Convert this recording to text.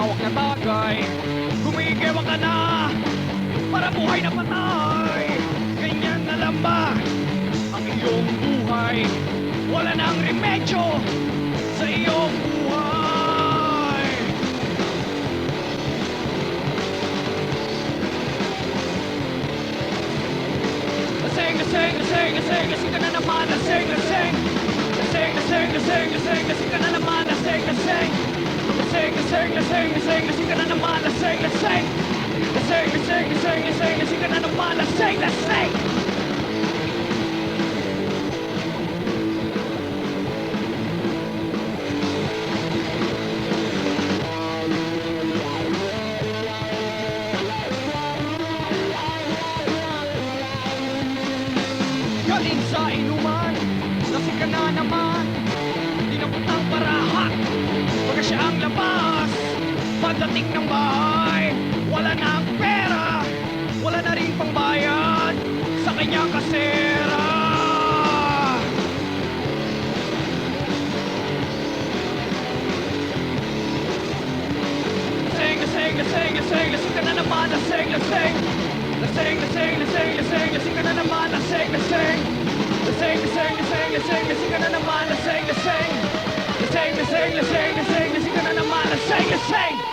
hawak na bagay. Gumigiwa ka na para buhay na patay. Ganyan na lang ba ang iyong buhay? Wala nang remedyo sa iyong buhay. Lasing, lasing, lasing, lasing, lasing ka na naman. Lasing, lasing, lasing, lasing, lasing, lasing, lasing ka na naman. Lasing, lasing, lasing, lasing, lasing, lasing, lasing ka na naman. Lasing, lasing, lasing, lasing, lasing, lasing, lasing ka na naman. Lasing, lasing. Galing sa inuman, lasing ka na naman. Di na putang parahat, pagka siya ang labas. Pagdating ng bahay, wala na ang pera. Wala na rin pangbayad sa kanyang kasera. Lasing, lasing, lasing, lasing, lasing ka na naman. Lasing, lasing, lasing, lasing, lasing, lasing, lasing ka na naman. Lasing, lasing, lasing, lasing, lasing, lasing, lasing ka na naman. Lasing, lasing, lasing, lasing, lasing, lasing, lasing ka na naman. Lasing, lasing.